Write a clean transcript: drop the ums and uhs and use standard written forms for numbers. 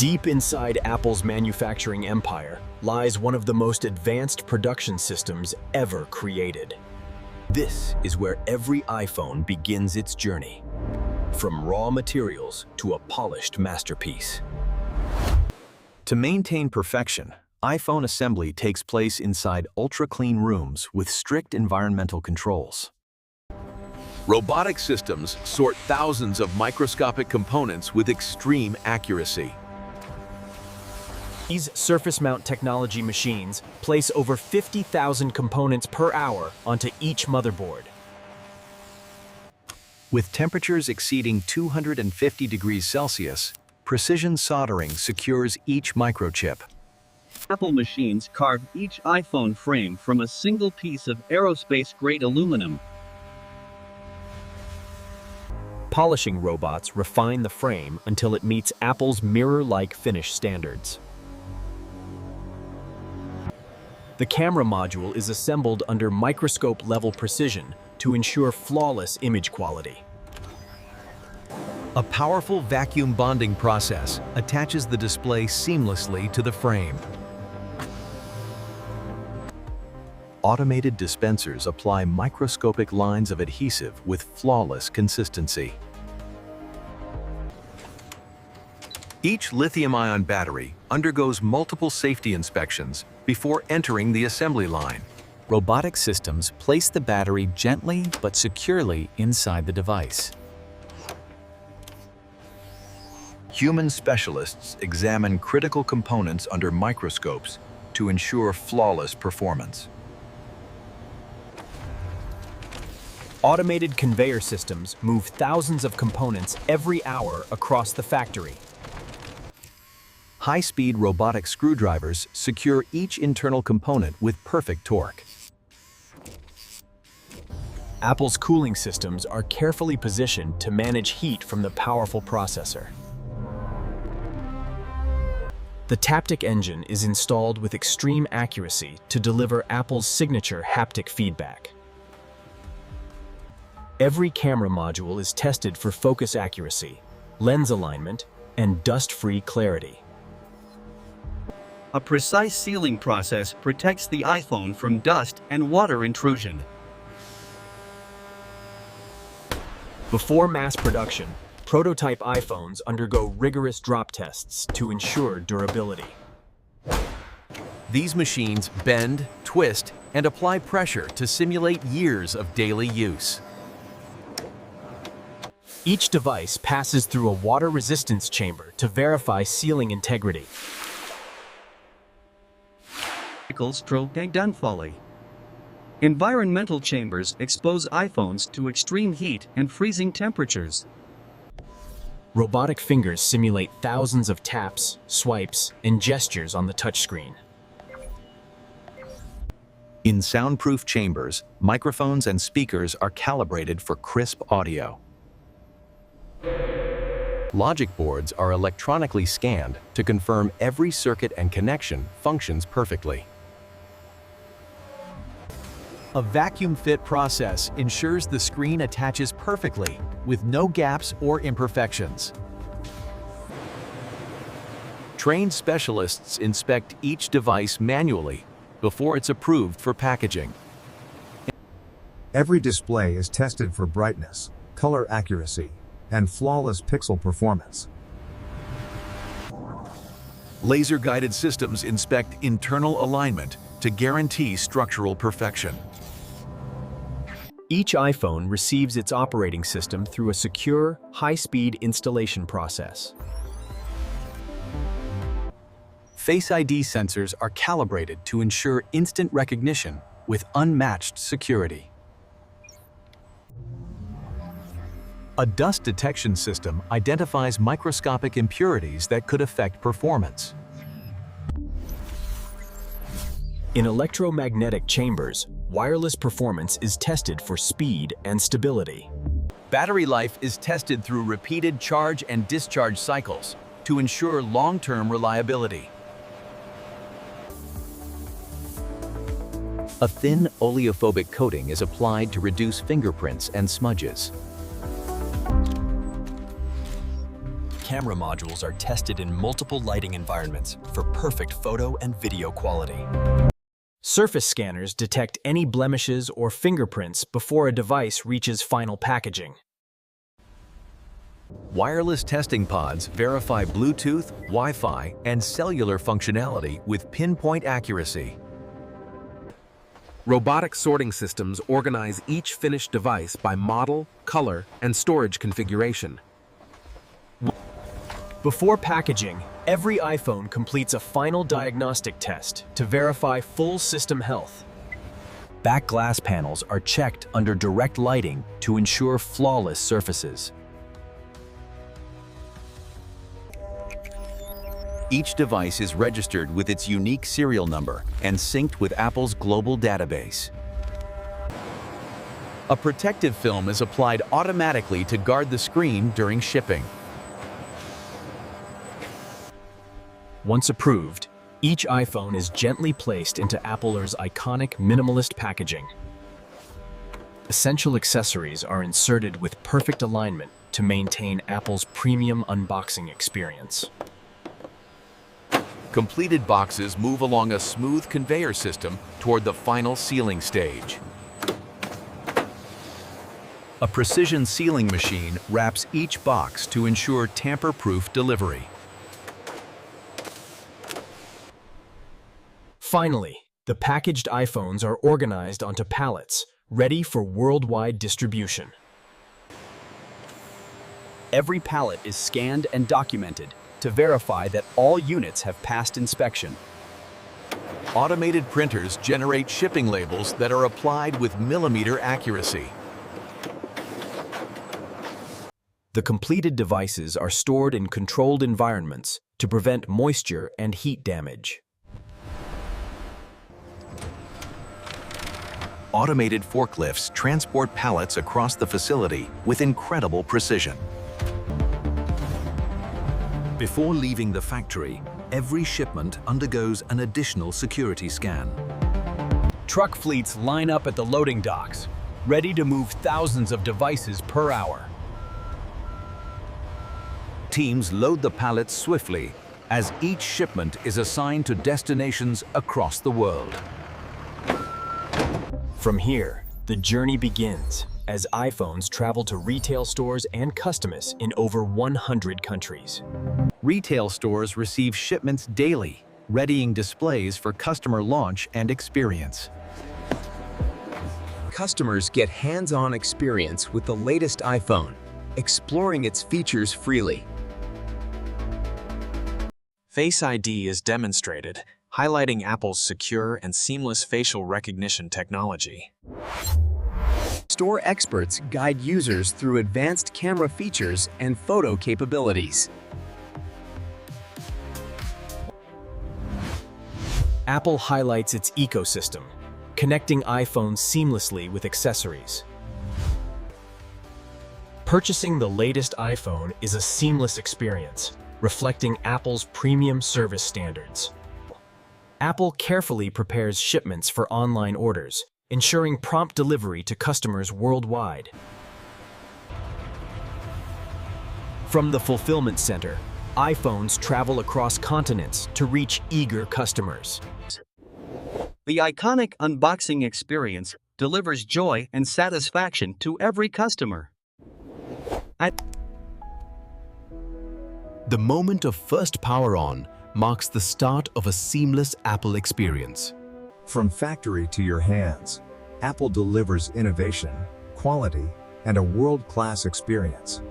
Deep inside Apple's manufacturing empire lies one of the most advanced production systems ever created. This is where every iPhone begins its journey, from raw materials to a polished masterpiece. To maintain perfection, iPhone assembly takes place inside ultra-clean rooms with strict environmental controls. Robotic systems sort thousands of microscopic components with extreme accuracy. These surface mount technology machines place over 50,000 components per hour onto each motherboard. With temperatures exceeding 250 degrees Celsius, precision soldering secures each microchip. Apple machines carve each iPhone frame from a single piece of aerospace-grade aluminum. Polishing robots refine the frame until it meets Apple's mirror-like finish standards. The camera module is assembled under microscope-level precision to ensure flawless image quality. A powerful vacuum bonding process attaches the display seamlessly to the frame. Automated dispensers apply microscopic lines of adhesive with flawless consistency. Each lithium-ion battery undergoes multiple safety inspections before entering the assembly line. Robotic systems place the battery gently but securely inside the device. Human specialists examine critical components under microscopes to ensure flawless performance. Automated conveyor systems move thousands of components every hour across the factory. High-speed robotic screwdrivers secure each internal component with perfect torque. Apple's cooling systems are carefully positioned to manage heat from the powerful processor. The Taptic engine is installed with extreme accuracy to deliver Apple's signature haptic feedback. Every camera module is tested for focus accuracy, lens alignment, and dust-free clarity. A precise sealing process protects the iPhone from dust and water intrusion. Before mass production, prototype iPhones undergo rigorous drop tests to ensure durability. These machines bend, twist, and apply pressure to simulate years of daily use. Each device passes through a water resistance chamber to verify sealing integrity. Stroke and gunfolly. Environmental chambers expose iPhones to extreme heat and freezing temperatures. Robotic fingers simulate thousands of taps, swipes, and gestures on the touchscreen. In soundproof chambers, microphones and speakers are calibrated for crisp audio. Logic boards are electronically scanned to confirm every circuit and connection functions perfectly. A vacuum fit process ensures the screen attaches perfectly, with no gaps or imperfections. Trained specialists inspect each device manually before it's approved for packaging. Every display is tested for brightness, color accuracy, and flawless pixel performance. Laser-guided systems inspect internal alignment to guarantee structural perfection. Each iPhone receives its operating system through a secure, high-speed installation process. Face ID sensors are calibrated to ensure instant recognition with unmatched security. A dust detection system identifies microscopic impurities that could affect performance. In electromagnetic chambers, wireless performance is tested for speed and stability. Battery life is tested through repeated charge and discharge cycles to ensure long-term reliability. A thin oleophobic coating is applied to reduce fingerprints and smudges. camera modules are tested in multiple lighting environments for perfect photo and video quality. Surface scanners detect any blemishes or fingerprints before a device reaches final packaging. Wireless testing pods verify Bluetooth, Wi-Fi, and cellular functionality with pinpoint accuracy. Robotic sorting systems organize each finished device by model, color, and storage configuration. Before packaging, every iPhone completes a final diagnostic test to verify full system health. Back glass panels are checked under direct lighting to ensure flawless surfaces. Each device is registered with its unique serial number and synced with Apple's global database. A protective film is applied automatically to guard the screen during shipping. Once approved, each iPhone is gently placed into Apple's iconic minimalist packaging. Essential accessories are inserted with perfect alignment to maintain Apple's premium unboxing experience. Completed boxes move along a smooth conveyor system toward the final sealing stage. A precision sealing machine wraps each box to ensure tamper-proof delivery. Finally, the packaged iPhones are organized onto pallets, ready for worldwide distribution. Every pallet is scanned and documented to verify that all units have passed inspection. Automated printers generate shipping labels that are applied with millimeter accuracy. The completed devices are stored in controlled environments to prevent moisture and heat damage. Automated forklifts transport pallets across the facility with incredible precision. Before leaving the factory, every shipment undergoes an additional security scan. Truck fleets line up at the loading docks, ready to move thousands of devices per hour. Teams load the pallets swiftly as each shipment is assigned to destinations across the world. From here, the journey begins as iPhones travel to retail stores and customers in over 100 countries. Retail stores receive shipments daily, readying displays for customer launch and experience. Customers get hands-on experience with the latest iPhone, exploring its features freely. Face ID is demonstrated, highlighting Apple's secure and seamless facial recognition technology. Store experts guide users through advanced camera features and photo capabilities. Apple highlights its ecosystem, connecting iPhones seamlessly with accessories. Purchasing the latest iPhone is a seamless experience, reflecting Apple's premium service standards. Apple carefully prepares shipments for online orders, ensuring prompt delivery to customers worldwide. From the fulfillment center, iPhones travel across continents to reach eager customers. The iconic unboxing experience delivers joy and satisfaction to every customer. The moment of first power on marks the start of a seamless Apple experience. From factory to your hands, Apple delivers innovation, quality, and a world-class experience.